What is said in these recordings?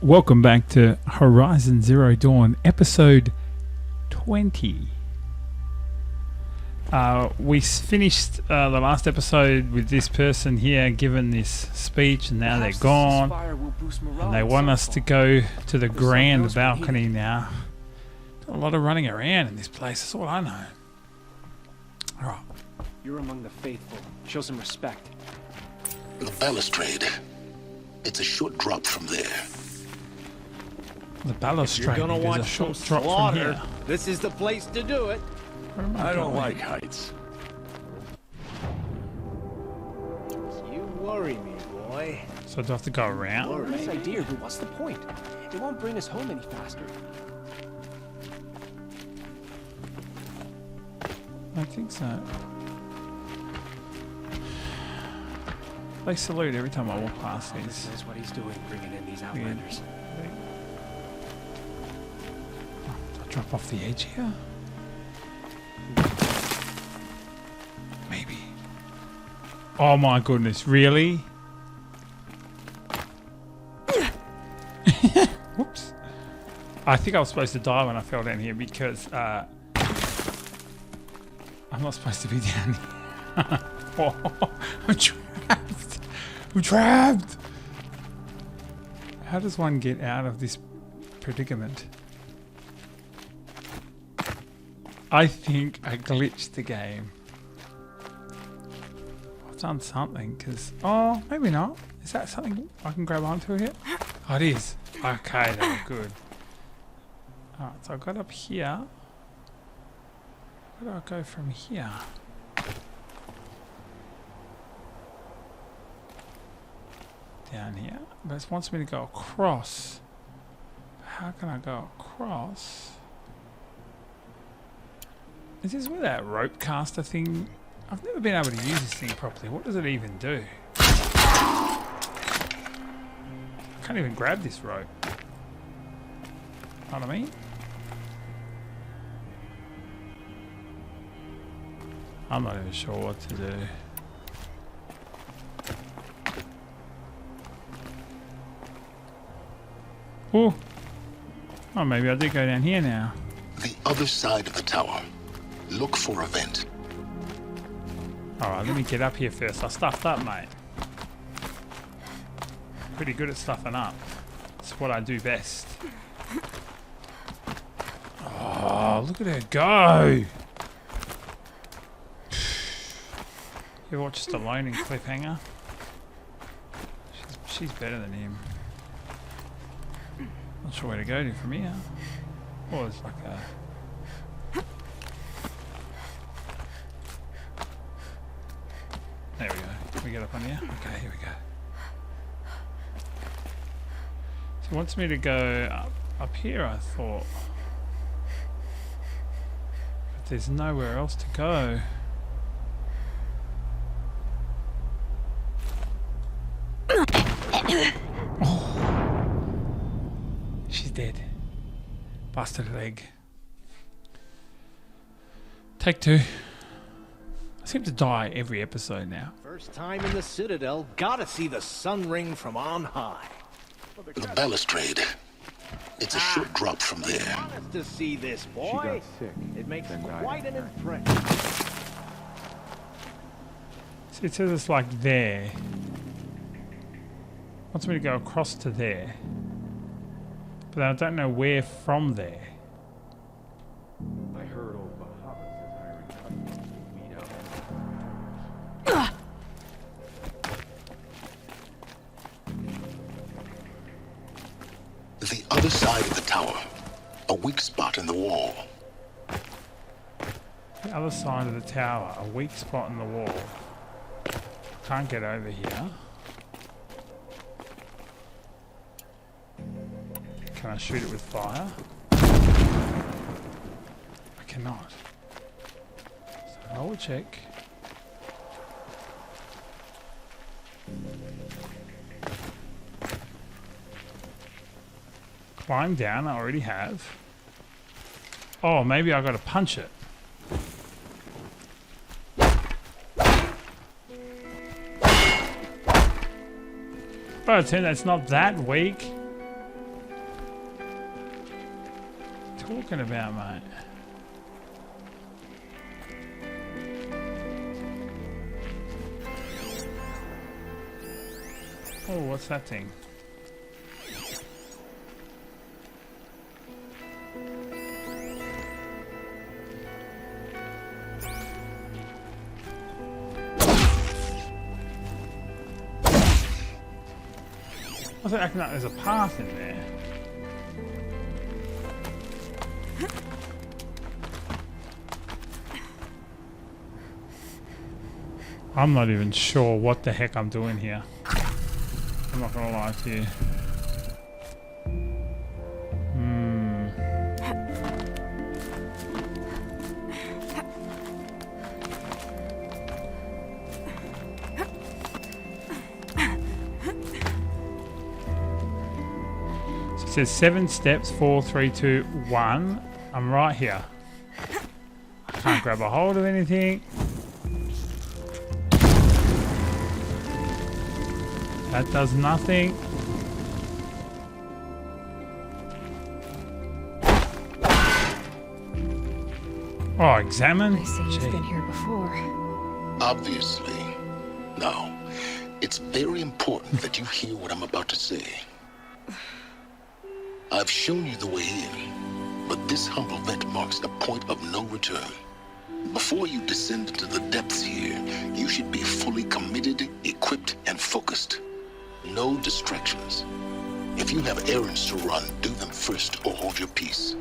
Welcome back to Horizon Zero Dawn, episode 20. We finished the last episode with this person here giving this speech, and now they're gone. And they want us to go to the grand balcony now. A lot of running around in this place, that's all I know. Alright. You're among the faithful. Show some respect. The balustrade. It's a short drop from there. The balustrade is a short drop from here. This is the place to do it. I don't like heights. You worry me, boy. So do I have to go around? Nice idea, but what's the point? It won't bring us home any faster. I think so. They salute every time I walk past these. That's what he's doing, bringing in these outlanders. Do I drop off the edge here? Maybe. Oh my goodness, really? Whoops. I think I was supposed to die when I fell down here because I'm not supposed to be down here. Oh, I'm trapped. I'm trapped. How does one get out of this predicament? I think I glitched the game. I've done something because... Oh, maybe not. Is that something I can grab onto here? Oh, it is. Okay, then, good. Alright, so I got up here. Where do I go from here? Down here. But it wants me to go across. How can I go across? Is this where that rope caster thing... I've never been able to use this thing properly. What does it even do? I can't even grab this rope. Know what I mean? I'm not even sure what to do. Oh! Oh, maybe I did go down here now. The other side of the tower. Look for a vent. Alright, let me get up here first. I stuffed up, mate. Pretty good at stuffing up. It's what I do best. Oh, look at her go! You ever watch Stallone in Cliffhanger? She's better than him. Not sure where to go to from here. Oh, it's like a... There we go. Can we get up on here? Okay, here we go. So he wants me to go up here, I thought. But there's nowhere else to go. Oh. She's dead. Busted leg. Take two. I seem to die every episode now. First time in the Citadel, gotta see the sun ring from on high. The balustrade. It's a short drop from there. Honest to see this, boy. She got sick. It makes Then died. quite an impression. So it says it's like there. Wants me to go across to there. But then I don't know where from there. I heard old Bahamut is hiring companies to weed out. The other side of the tower. A weak spot in the wall. The other side of the tower, a weak spot in the wall. Can't get over here. Can I shoot it with fire? I cannot. So I will check. Climb down, I already have. Oh, maybe I gotta punch it. But it's not that weak. talking about, mate? Oh, what's that thing? I was acting like there's a path in there. I'm not even sure what the heck I'm doing here. I'm not gonna lie to you. So it says 7 steps, 4, 3, 2, 1. I'm right here. I can't grab a hold of anything. That does nothing. Oh, examine? I see you've been here before. Obviously. Now, it's very important that you hear what I'm about to say. I've shown you the way in, but this humble vent marks a point of no return. Before you descend into the depths here, you should be fully committed, equipped, and focused. No distractions. If you have errands to run, do them first or hold your peace.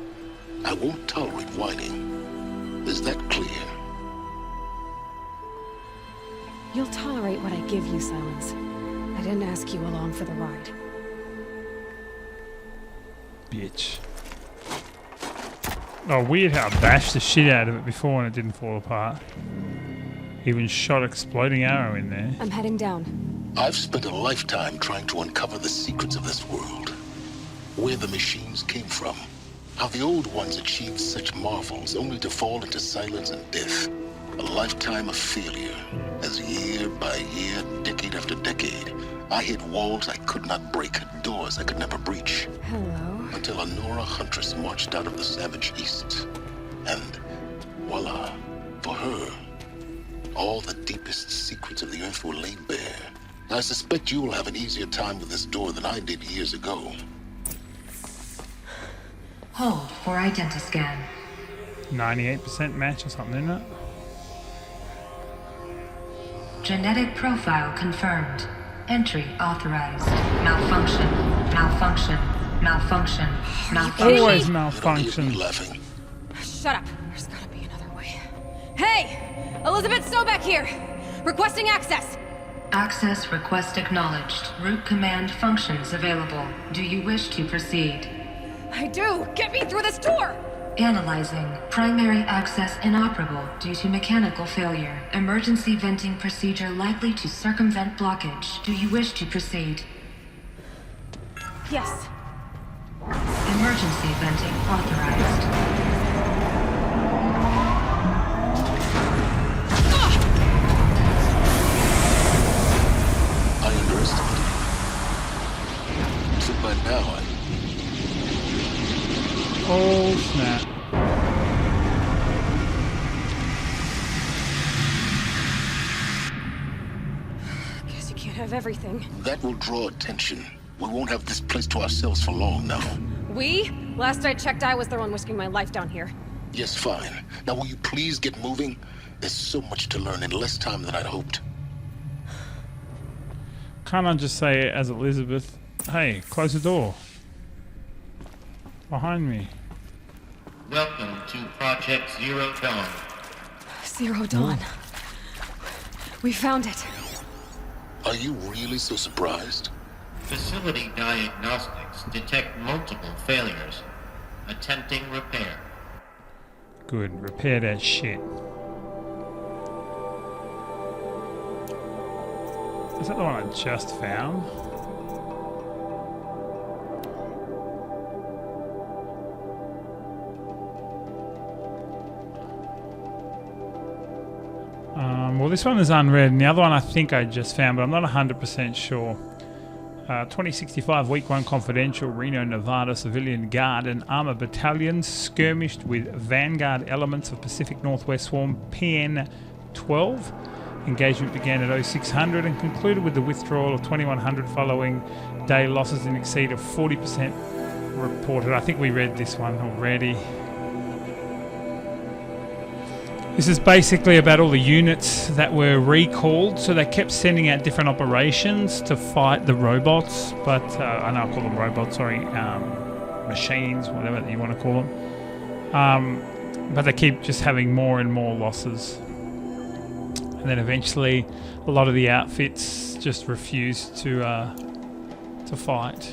I won't tolerate whining. Is that clear? You'll tolerate what I give you, Silence. I didn't ask you along for the ride. Bitch. Oh, weird how I bashed the shit out of it before and it didn't fall apart. Even shot exploding arrow in there. I'm heading down. I've spent a lifetime trying to uncover the secrets of this world. Where the machines came from. How the old ones achieved such marvels only to fall into silence and death. A lifetime of failure. As year by year, decade after decade, I hit walls I could not break, doors I could never breach. Hello. Until a Nora huntress marched out of the savage east. And voila, for her, all the deepest secrets of the earth were laid bare. I suspect you will have an easier time with this door than I did years ago. Hold for identiscan. 98% match or something, isn't it? Genetic profile confirmed. Entry authorized. Malfunction. Malfunction. Malfunction. Malfunction. Always You malfunction. don't need me laughing. Shut up. There's gotta be another way. Hey! Elizabeth Stoback here! Requesting access! Access request acknowledged. Root command functions available. Do you wish to proceed? I do! Get me through this door! Analyzing. Primary access inoperable due to mechanical failure. Emergency venting procedure likely to circumvent blockage. Do you wish to proceed? Yes. Emergency venting authorized. I underestimated you. So by now, Oh, snap. Guess you can't have everything. that will draw attention. We won't have this place to ourselves for long now. We? Last I checked, I was the one risking my life down here. Yes, fine. Now will you please get moving? There's so much to learn in less time than I'd hoped. Can't I just say as Elizabeth, hey, close the door. Behind me. Welcome to Project Zero Dawn. Zero Dawn. We found it. Are you really so surprised? Facility diagnostics detect multiple failures. Attempting repair. Good, repair that shit. Is that the one I just found? Well, this one is unread, and the other one I think I just found, but I'm not 100% sure. 2065 Week 1 Confidential, Reno, Nevada Civilian Guard and Armor Battalions skirmished with Vanguard elements of Pacific Northwest Swarm PN-12. Engagement began at 0600 and concluded with the withdrawal of 2100 following day losses in exceed of 40% reported. I think we read this one already. This is basically about all the units that were recalled, so they kept sending out different operations to fight the robots, but I know I call them robots, sorry, machines, whatever you want to call them. But they keep just having more and more losses. And then eventually a lot of the outfits just refuse to fight.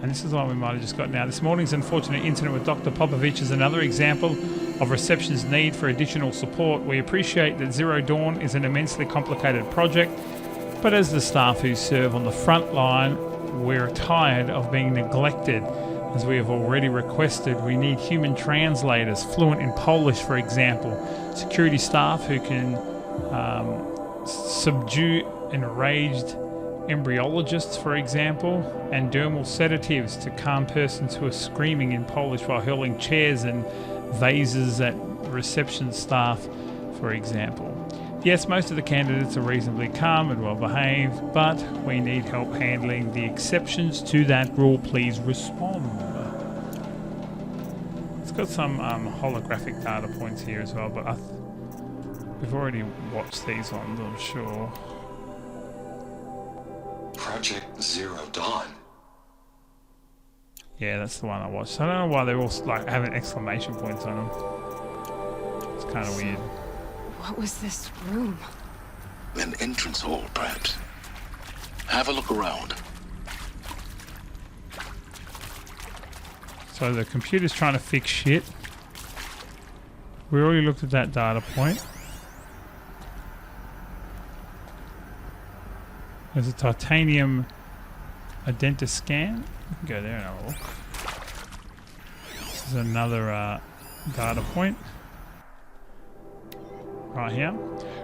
And this is what we might have just got now. This morning's unfortunate incident with Dr. Popovich is another example of reception's need for additional support. We appreciate that Zero Dawn is an immensely complicated project, but as the staff who serve on the front line, we're tired of being neglected. As we have already requested, we need human translators, fluent in Polish, for example, security staff who can subdue enraged embryologists, for example, and dermal sedatives to calm persons who are screaming in Polish while hurling chairs and vases at reception staff, for example. Yes, most of the candidates are reasonably calm and well behaved, but we need help handling the exceptions to that rule. Please respond. It's got some holographic data points here as well, but we've already watched these ones, I'm sure. Project Zero Dawn. Yeah, that's the one I watched. I don't know why they're all like having exclamation points on them. It's kind of weird. What was this room? An entrance hall, perhaps. Have a look around. So the computer's trying to fix shit. We already looked at that data point. There's a titanium identa scan. We can go there and have a look. This is another data point. Right here.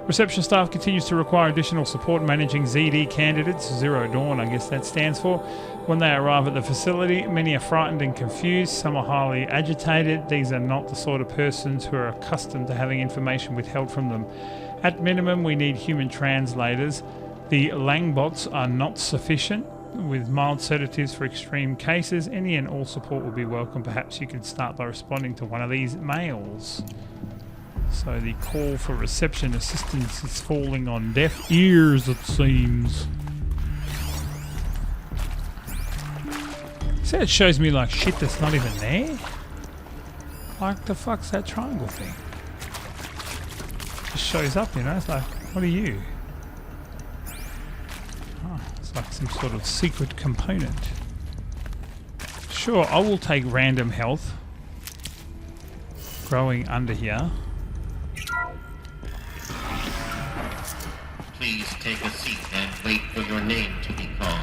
Reception staff continues to require additional support managing ZD candidates, Zero Dawn, I guess that stands for. When they arrive at the facility, many are frightened and confused, some are highly agitated. These are not the sort of persons who are accustomed to having information withheld from them. At minimum, we need human translators. The Langbots are not sufficient. With mild sedatives for extreme cases, any and all support will be welcome. Perhaps you can start by responding to one of these mails. So the call for reception assistance is falling on deaf ears, it seems. See, it shows me like shit that's not even there. Like the fuck's that triangle thing? It just shows up, you know. It's like, what are you? Oh, it's like some sort of secret component. Sure, I will take random health. Growing under here. Please take a seat and wait for your name to be called.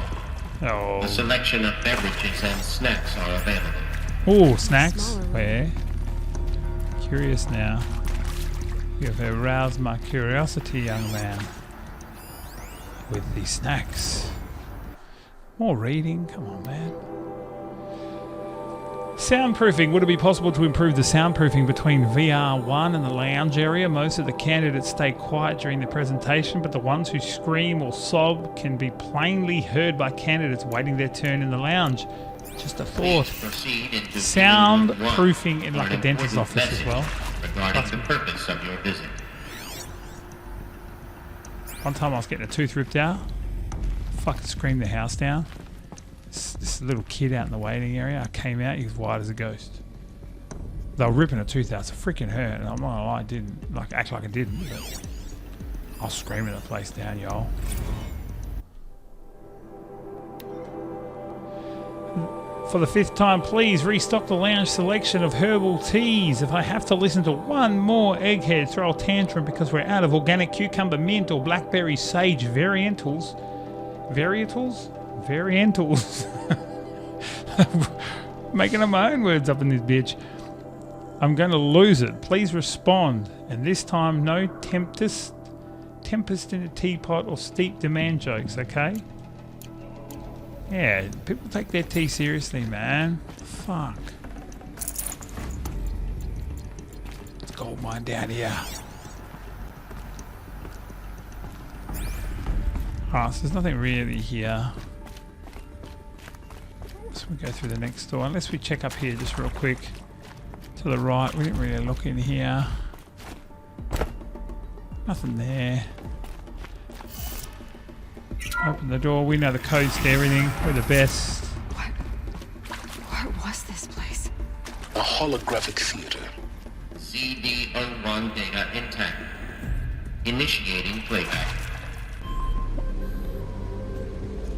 Oh. A selection of beverages and snacks are available. Oh, snacks? Where? Curious now. You have aroused my curiosity, young man. With the snacks. More reading? Come on, man. Soundproofing. Would it be possible to improve the soundproofing between VR1 and the lounge area? Most of the candidates stay quiet during the presentation, but the ones who scream or sob can be plainly heard by candidates waiting their turn in the lounge. Just a thought. Soundproofing in like a dentist's office as well. Regarding the purpose of your visit. One time I was getting a tooth ripped out. Fucking screamed the house down. This little kid out in the waiting area, I came out, he was white as a ghost. They were ripping a tooth out, so freaking hurt, and I'm not gonna lie, I didn't like act like I didn't, but I was screaming the place down, y'all. For the 5th time, please restock the lounge selection of herbal teas. If I have to listen to one more egghead throw a tantrum because we're out of organic cucumber mint or blackberry sage varietals. Varietals? Variantals. Making up my own words up in this bitch. I'm going to lose it. Please respond. And this time, no tempest in a teapot or steep demand jokes, okay? Yeah, people take their tea seriously, man. Fuck. It's a gold mine down here. Oh, so there's nothing really here. So we go through the next door. Unless we check up here just real quick. To the right, we didn't really look in here. Nothing there. Open the door. We know the codes to everything. We're the best. What was this place? A holographic theater. CD01 data intact. Initiating playback.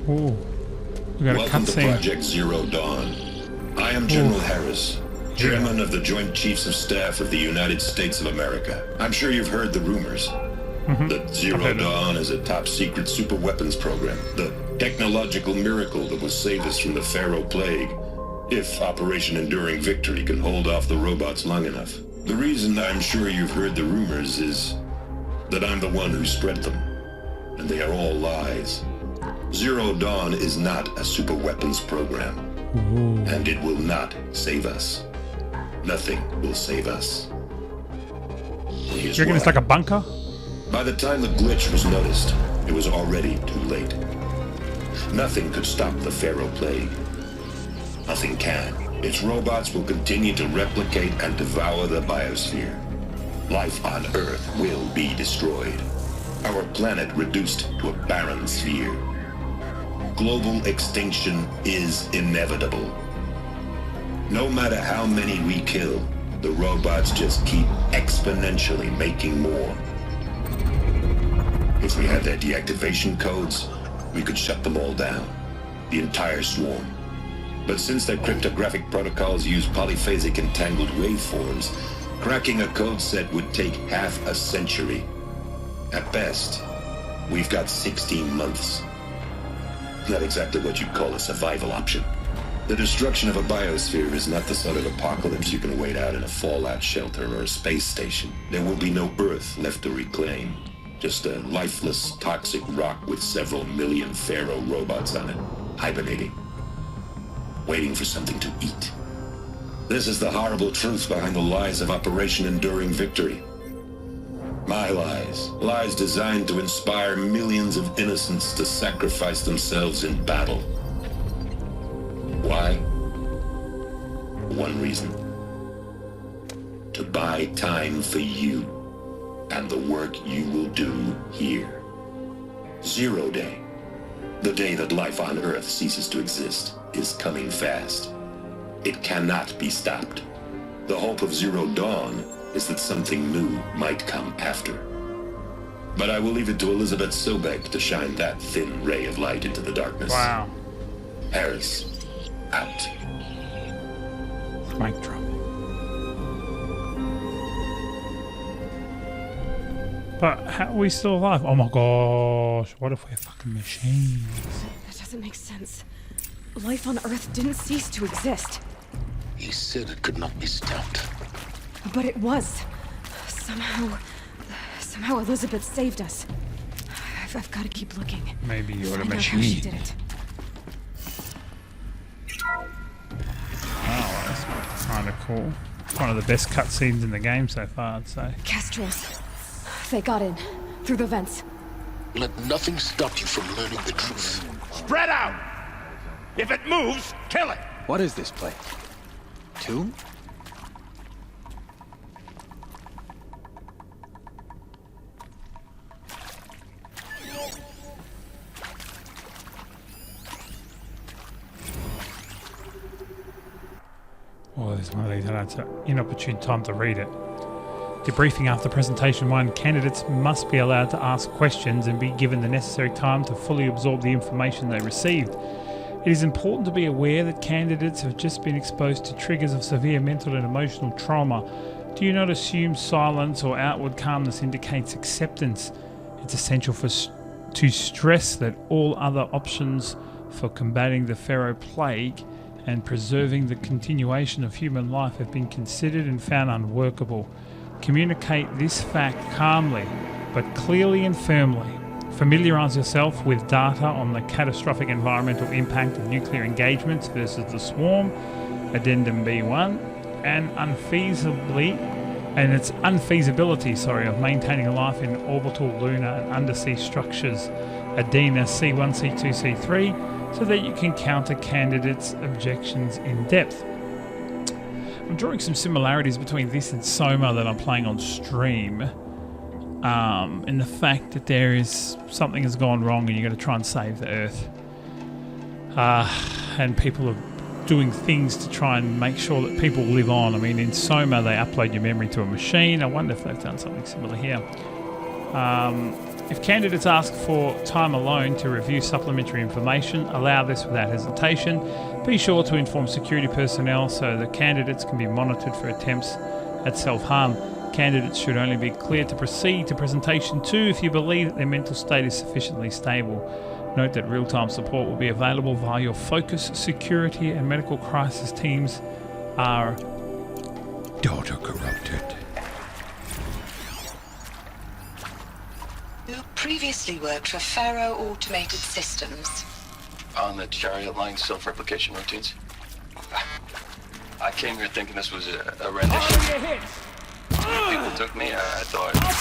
Ooh. We got a Welcome to cutscene. Project Zero Dawn. I am General Harris, Chairman of the Joint Chiefs of Staff of the United States of America. I'm sure you've heard the rumors. That Zero Dawn is a top-secret superweapons program, the technological miracle that will save us from the Pharaoh Plague, if Operation Enduring Victory can hold off the robots long enough. The reason I'm sure you've heard the rumors is that I'm the one who spread them, and they are all lies. Zero Dawn is not a superweapons program, and it will not save us. Nothing will save us. You reckon it's like a bunker? By the time the glitch was noticed, it was already too late. Nothing could stop the Pharaoh Plague. Nothing can. Its robots will continue to replicate and devour the biosphere. Life on Earth will be destroyed. Our planet reduced to a barren sphere. Global extinction is inevitable. No matter how many we kill, the robots just keep exponentially making more. If we had their deactivation codes, we could shut them all down. The entire swarm. But since their cryptographic protocols use polyphasic entangled waveforms, cracking a code set would take half a century. At best, we've got 16 months. Not exactly what you'd call a survival option. The destruction of a biosphere is not the sort of apocalypse you can wait out in a fallout shelter or a space station. There will be no Earth left to reclaim. Just a lifeless, toxic rock with several million Pharaoh robots on it, hibernating, waiting for something to eat. This is the horrible truth behind the lies of Operation Enduring Victory. My lies. Lies designed to inspire millions of innocents to sacrifice themselves in battle. Why? One reason. To buy time for you and the work you will do here. Zero Day, the day that life on Earth ceases to exist, is coming fast. It cannot be stopped. The hope of Zero Dawn is that something new might come after. But I will leave it to Elizabeth Sobek to shine that thin ray of light into the darkness. Wow. Harris, out. Mic drop. But how are we still alive? Oh my gosh, what if we're fucking machines? That doesn't make sense. Life on Earth didn't cease to exist. He said it could not be stopped. But it was. Somehow Elizabeth saved us. I've got to keep looking. Maybe you're a Find out how she machine. did it. Oh, that's kind of cool. One of the best cutscenes in the game so far, I'd say. Kestrels. They got in. Through the vents. Let nothing stop you from learning the truth. Spread out! If it moves, kill it! What is this place? Tomb? Oh, there's one of these, and it's an inopportune time to read it. Debriefing after presentation 1, candidates must be allowed to ask questions and be given the necessary time to fully absorb the information they received. It is important to be aware that candidates have just been exposed to triggers of severe mental and emotional trauma. Do not assume silence or outward calmness indicates acceptance. It's essential to stress that all other options for combating the Pharaoh Plague and preserving the continuation of human life have been considered and found unworkable. Communicate this fact calmly, but clearly and firmly. Familiarise yourself with data on the catastrophic environmental impact of nuclear engagements versus the swarm, Addendum B1, and its unfeasibility of maintaining life in orbital, lunar, and undersea structures, Adena C1, C2, C3, so that you can counter candidates' objections in depth. I'm drawing some similarities between this and Soma that I'm playing on stream, in the fact that there is something has gone wrong and you're going to try and save the Earth, and people are doing things to try and make sure that people live on. I mean, in Soma they upload your memory to a machine. I wonder if they've done something similar here. If candidates ask for time alone to review supplementary information, allow this without hesitation. Be sure to inform security personnel so that candidates can be monitored for attempts at self-harm. Candidates should only be cleared to proceed to presentation 2 if you believe that their mental state is sufficiently stable. Note that real-time support will be available via your focus, security, and medical crisis teams are data corrupted. You previously worked for Faro Automated Systems. On the Chariot Line self-replication routines? I came here thinking this was a rendition. People took me, I thought. I've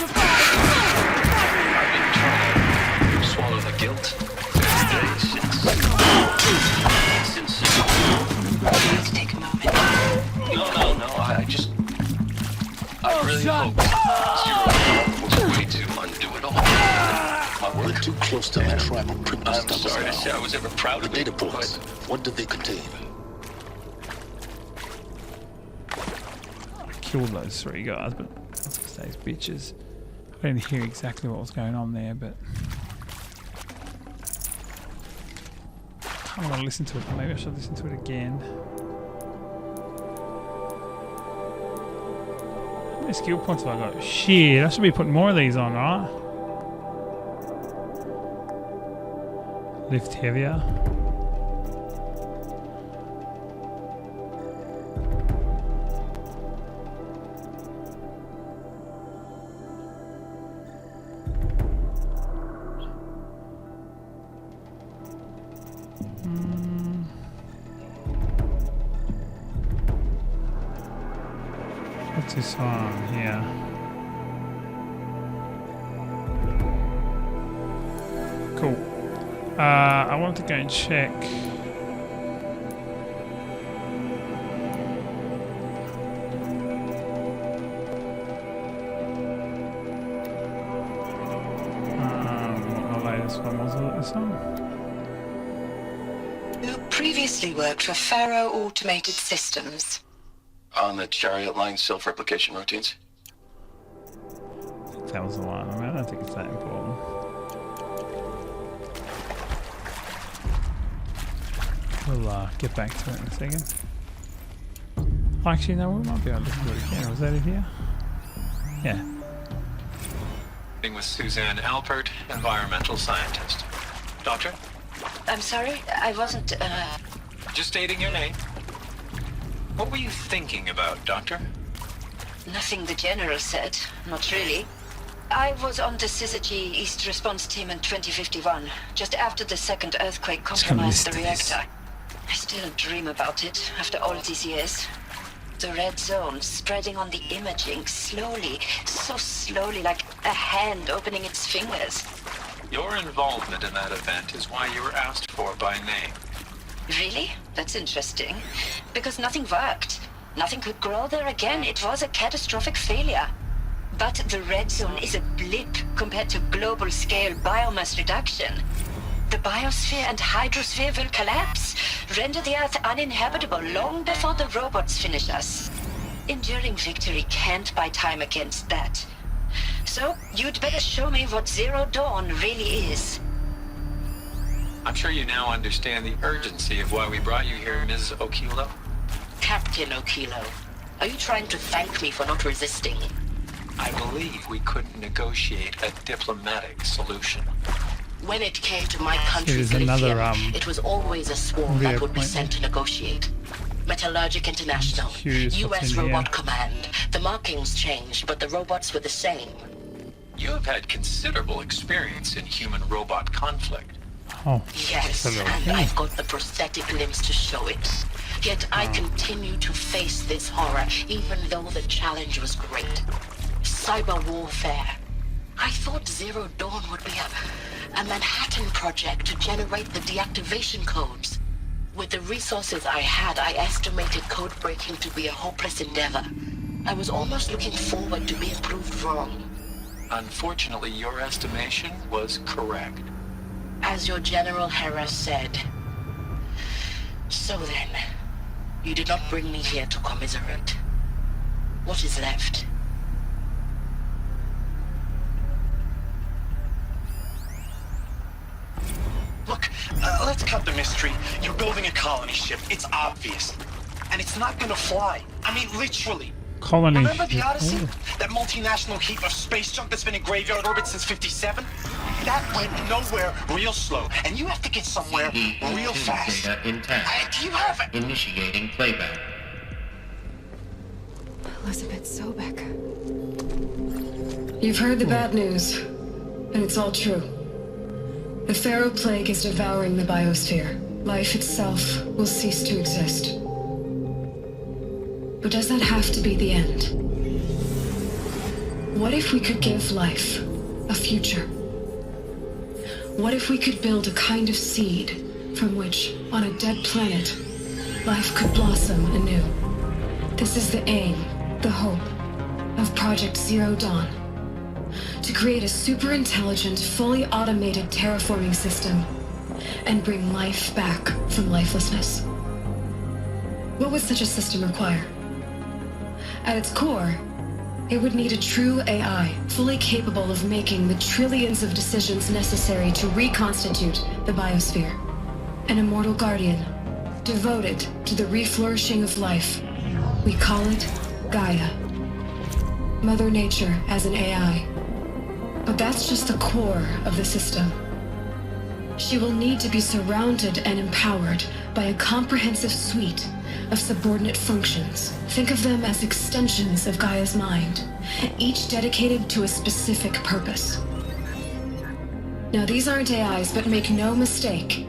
been trying to swallow the guilt. Since Please take a moment. No, I really hope Zero was a way to undo it all. We're too close to the tribal primitive stuff. I'm sorry to say I was ever proud of the data points. What did they contain? Killed those 3 guys, but that's because those bitches. I didn't hear exactly what was going on there, but I don't want to listen to it. Maybe I should listen to it again. How many skill points have I got? Shit, I should be putting more of these on, right? Lift heavier. What's this on here? Cool. I want to go and check. What the latest one was it? This one? You previously worked for Faro Automated Systems. On the Chariot Line self-replication routines? I think that was the one. I mean, I don't think it's that important. We'll get back to it in a second. Actually, no, we might be able to do it again. Was that it here? Yeah. With Suzanne Alpert, environmental scientist. Doctor? I'm sorry, I wasn't, Just stating your name. What were you thinking about, Doctor? Nothing the General said. Not really. I was on the Syzygy East Response Team in 2051, just after the second earthquake compromised the reactor. I still dream about it, after all these years. The red zone spreading on the imaging, slowly, so slowly, like a hand opening its fingers. Your involvement in that event is why you were asked for by name. Really? That's interesting. Because nothing worked. Nothing could grow there again. It was a catastrophic failure. But the red zone is a blip compared to global-scale biomass reduction. The biosphere and hydrosphere will collapse, render the Earth uninhabitable long before the robots finish us. Enduring victory can't buy time against that. So, you'd better show me what Zero Dawn really is. I'm sure you now understand the urgency of why we brought you here, Ms. Okilo. Captain Okilo, are you trying to thank me for not resisting? I believe we couldn't negotiate a diplomatic solution. When it came to my country's Here's another, lithium, it was always a swarm that would be sent to negotiate. Metallurgic International, Curious what's US in Robot here. Command. The markings changed, but the robots were the same. You have had considerable experience in human-robot conflict. Oh, Yes, hello. and I've got the prosthetic limbs to show it. Yet I continue to face this horror, even though the challenge was great. Cyber warfare. I thought Zero Dawn would be a Manhattan project to generate the deactivation codes. With the resources I had, I estimated code breaking to be a hopeless endeavor. I was almost looking forward to being proved wrong. Unfortunately, your estimation was correct. As your General Hera said. So then, you did not bring me here to commiserate. What is left? Look, let's cut the mystery. You're building a colony ship. It's obvious. And it's not gonna fly. I mean, literally. Colony. Remember the Odyssey? Ooh. That multinational heap of space junk that's been in graveyard orbit since '57? That went nowhere real slow. And you have to get somewhere real fast. Data intact. Do you have it? Initiating playback. Elizabeth Sobek. You've heard the bad news, and it's all true. The Pharaoh Plague is devouring the biosphere. Life itself will cease to exist. But does that have to be the end? What if we could give life a future? What if we could build a kind of seed from which, on a dead planet, life could blossom anew? This is the aim, the hope, of Project Zero Dawn. To create a super-intelligent, fully automated terraforming system and bring life back from lifelessness. What would such a system require? At its core, it would need a true AI, fully capable of making the trillions of decisions necessary to reconstitute the biosphere. An immortal guardian, devoted to the reflourishing of life. We call it Gaia. Mother Nature as an AI. But that's just the core of the system. She will need to be surrounded and empowered by a comprehensive suite of subordinate functions. Think of them as extensions of Gaia's mind, each dedicated to a specific purpose. Now, these aren't AIs, but make no mistake,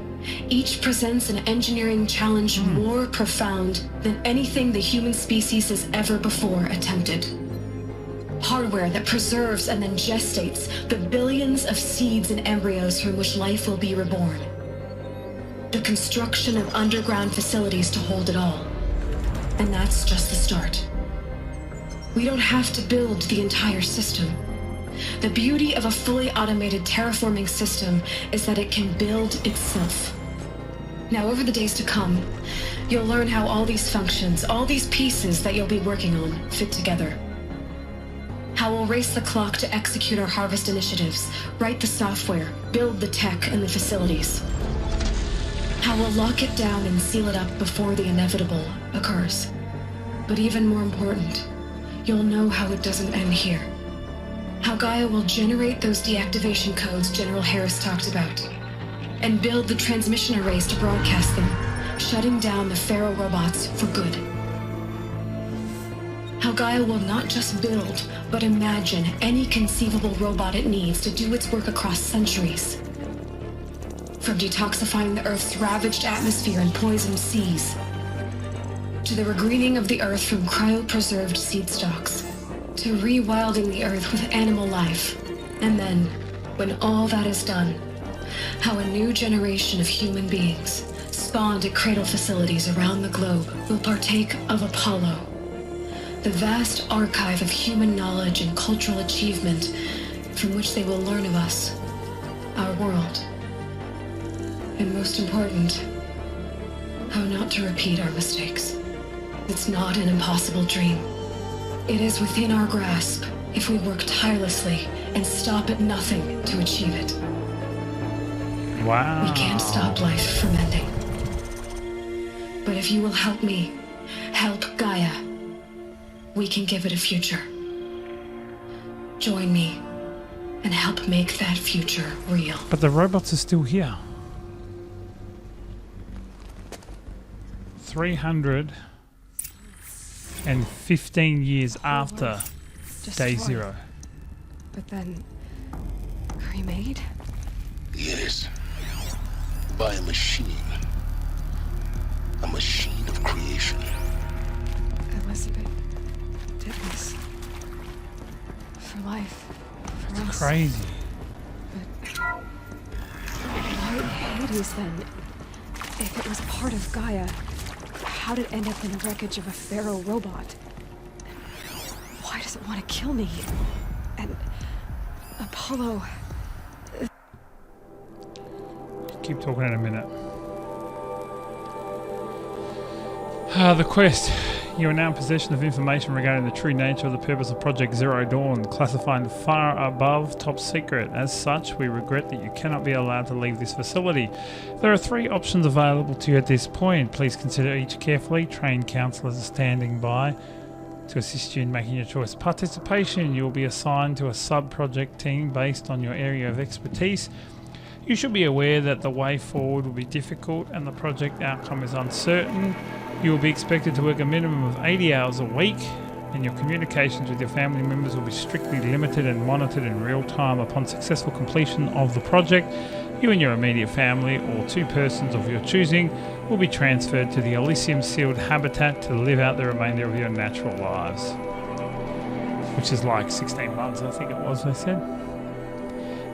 each presents an engineering challenge more profound than anything the human species has ever before attempted. Hardware that preserves and then gestates the billions of seeds and embryos from which life will be reborn. The construction of underground facilities to hold it all. And that's just the start. We don't have to build the entire system. The beauty of a fully automated terraforming system is that it can build itself. Now, over the days to come, you'll learn how all these functions, all these pieces that you'll be working on, fit together. How we'll race the clock to execute our harvest initiatives, write the software, build the tech and the facilities. How we'll lock it down and seal it up before the inevitable occurs. But even more important, you'll know how it doesn't end here. How Gaia will generate those deactivation codes General Harris talked about, and build the transmission arrays to broadcast them, shutting down the Pharaoh robots for good. How Gaia will not just build, but imagine any conceivable robot it needs to do its work across centuries. From detoxifying the Earth's ravaged atmosphere and poisoned seas, to the regreening of the Earth from cryopreserved seed stalks, to rewilding the Earth with animal life. And then, when all that is done, how a new generation of human beings, spawned at cradle facilities around the globe, will partake of Apollo, the vast archive of human knowledge and cultural achievement from which they will learn of us, our world. And most important, how not to repeat our mistakes. It's not an impossible dream. It is within our grasp if we work tirelessly and stop at nothing to achieve it. Wow. We can't stop life from ending. But if you will help me, help Gaia, we can give it a future. Join me and help make that future real. But the robots are still here. 315 years after Just day one. 0. But then remade? Yes. By a machine. A machine of creation. Elizabeth did this. For life. For us. Crazy. But why Hades then? If it was part of Gaia, how did it end up in the wreckage of a Pharaoh robot? Why does it want to kill me? And Apollo... Keep talking in a minute. The quest. You are now in possession of information regarding the true nature of the purpose of Project Zero Dawn, classified far above top secret. As such, we regret that you cannot be allowed to leave this facility. There are 3 options available to you at this point. Please consider each carefully. Trained counselors are standing by to assist you in making your choice. Participation. You will be assigned to a sub-project team based on your area of expertise. You should be aware that the way forward will be difficult and the project outcome is uncertain. You will be expected to work a minimum of 80 hours a week, and your communications with your family members will be strictly limited and monitored in real time. Upon successful completion of the project, you and your immediate family, or 2 persons of your choosing, will be transferred to the Elysium sealed habitat to live out the remainder of your natural lives. Which is like 16 months, I think it was, they said.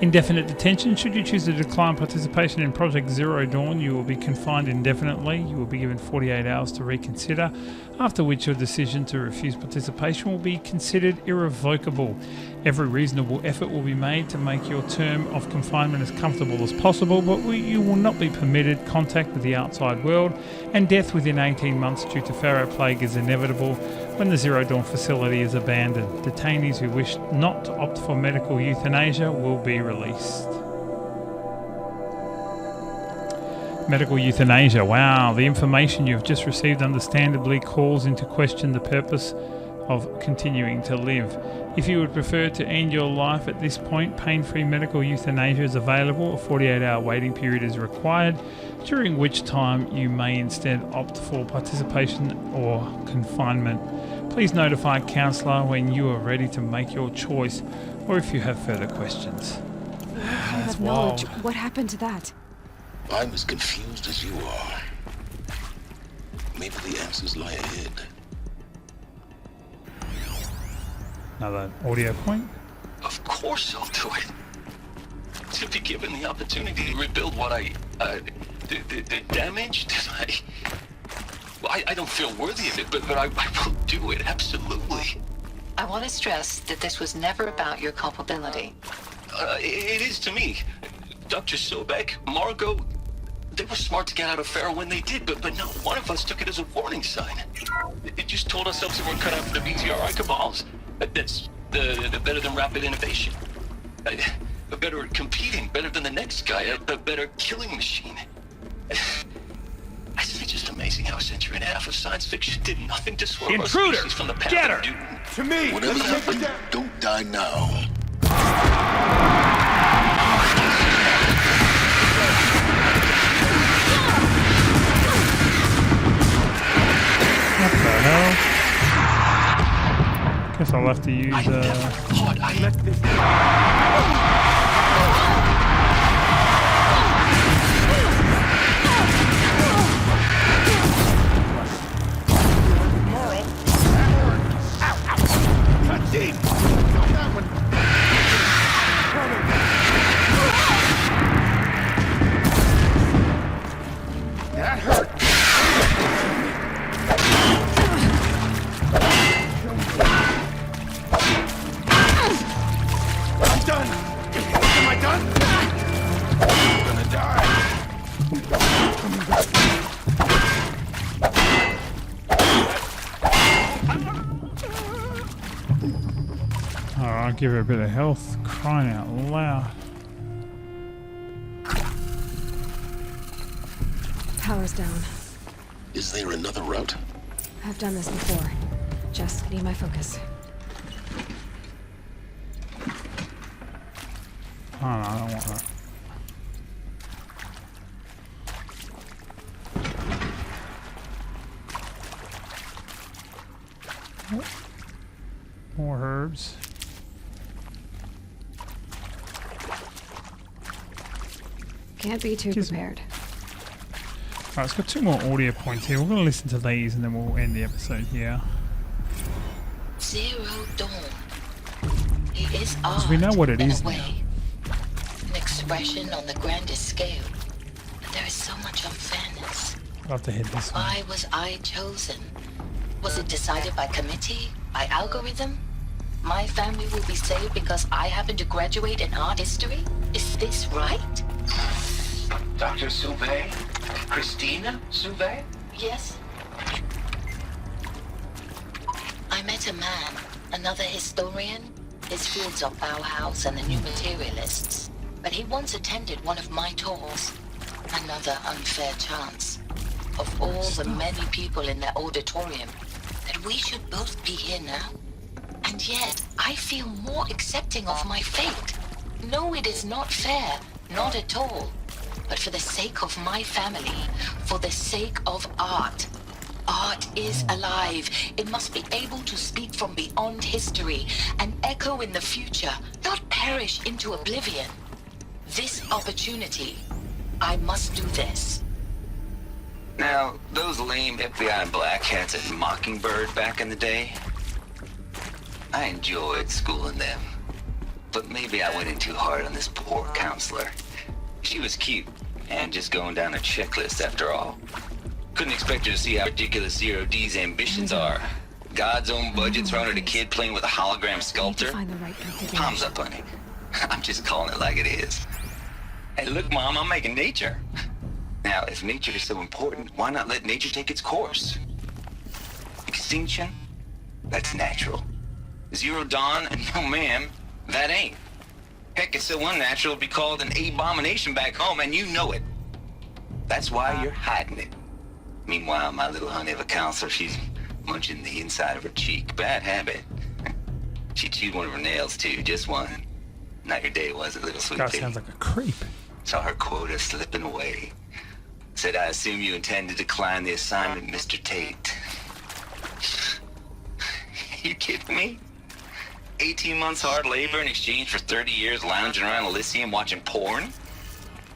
Indefinite detention. Should you choose to decline participation in Project Zero Dawn, you will be confined indefinitely. You will be given 48 hours to reconsider, after which your decision to refuse participation will be considered irrevocable. Every reasonable effort will be made to make your term of confinement as comfortable as possible, but you will not be permitted contact with the outside world, and death within 18 months due to Pharaoh Plague is inevitable when the Zero Dawn facility is abandoned. Detainees who wish not to opt for medical euthanasia will be released. Medical euthanasia. Wow, the information you've just received understandably calls into question the purpose of continuing to live. If you would prefer to end your life at this point, pain-free medical euthanasia is available. A 48-hour waiting period is required, during which time you may instead opt for participation or confinement. Please notify a counsellor when you are ready to make your choice, or if you have further questions. I have knowledge. What happened to that? I'm as confused as you are. Maybe the answers lie ahead. Another audio point. Of course I'll do it. To be given the opportunity to rebuild what the damage that I don't feel worthy of it, but I will do it, absolutely. I want to stress that this was never about your culpability. It is to me. Dr. Sobek, Margot, they were smart to get out of Pharaoh when they did, but not one of us took it as a warning sign. It just told ourselves that we're cut out for the BTRI cabals. That's the better than rapid innovation. Better at competing, better than the next guy, a better killing machine. It's just amazing how a century and a half of science fiction did nothing to swerve our species from the path Get her! of duty. To me! Whatever happened, don't die now. What the hell? Guess I'll have to use I never thought I let this. Deep! That one! That hurt! I'm done! Am I done? I'm gonna die! Alright, give her a bit of health. Crying out loud. Power's down. Is there another route? I've done this before. Just need my focus. Oh no, I don't want that. More herbs. Can't be too prepared. Alright, it's got 2 more audio points here. We're going to listen to these and then we'll end the episode here. Zero Dawn. It is art. Because we know what it in is a way. now. An expression on the grandest scale. But there is so much unfairness. I'll have to head this way. Why was I chosen? Was it decided by committee? By algorithm? My family will be saved because I happen to graduate in art history? Is this right? Dr. Sauvé? Christina Sauvé? Yes. I met a man, another historian. His fields are Bauhaus and the New Materialists. But he once attended one of my talks. Another unfair chance. Of all the many people in that auditorium, that we should both be here now. And yet, I feel more accepting of my fate. No, it is not fair. Not at all. But for the sake of my family, for the sake of art. Art is alive. It must be able to speak from beyond history and echo in the future, not perish into oblivion. This opportunity, I must do this. Now, those lame FBI black hats at Mockingbird back in the day, I enjoyed schooling them. But maybe I went in too hard on this poor counselor. She was cute, and just going down a checklist after all. Couldn't expect her to see how ridiculous Zero D's ambitions are. God's own budget thrown at a kid playing with a hologram sculptor. Palms up, honey. I'm just calling it like it is. Hey, look, Mom, I'm making nature. Now, if nature is so important, why not let nature take its course? Extinction? That's natural. Zero Dawn? No, ma'am, that ain't. Heck, it's so unnatural to be called an abomination back home, and you know it. That's why you're hiding it. Meanwhile, my little honey of a counselor, she's munching the inside of her cheek. Bad habit. She chewed one of her nails, too, just one. Not your day, was it, little sweet That pea? sounds like a creep. Saw her quota slipping away. Said, I assume you intend to decline the assignment, Mr. Tate. You kidding me? 18 months hard labor in exchange for 30 years lounging around Elysium watching porn?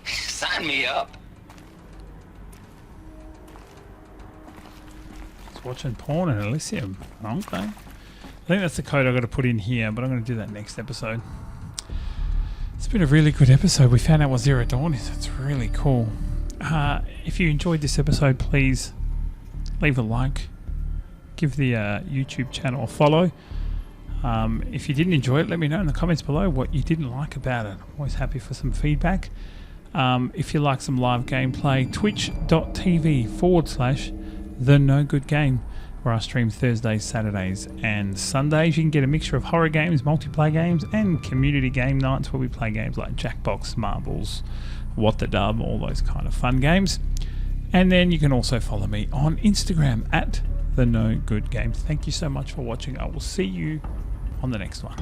Sign me up. It's watching porn in Elysium. Okay. I think that's the code I've got to put in here, but I'm going to do that next episode. It's been a really good episode. We found out what Zero Dawn is. It's really cool. If you enjoyed this episode, please leave a like. Give the YouTube channel a follow. If you didn't enjoy it, let me know in the comments below what you didn't like about it. I'm always happy for some feedback. If you like some live gameplay, twitch.tv/TheNoGoodGame, where I stream Thursdays, Saturdays and Sundays. You can get a mixture of horror games, multiplayer games and community game nights where we play games like Jackbox, Marbles, What the Dub, all those kind of fun games. And then you can also follow me on Instagram at TheNoGoodGame. Thank you so much for watching. I will see you on the next one.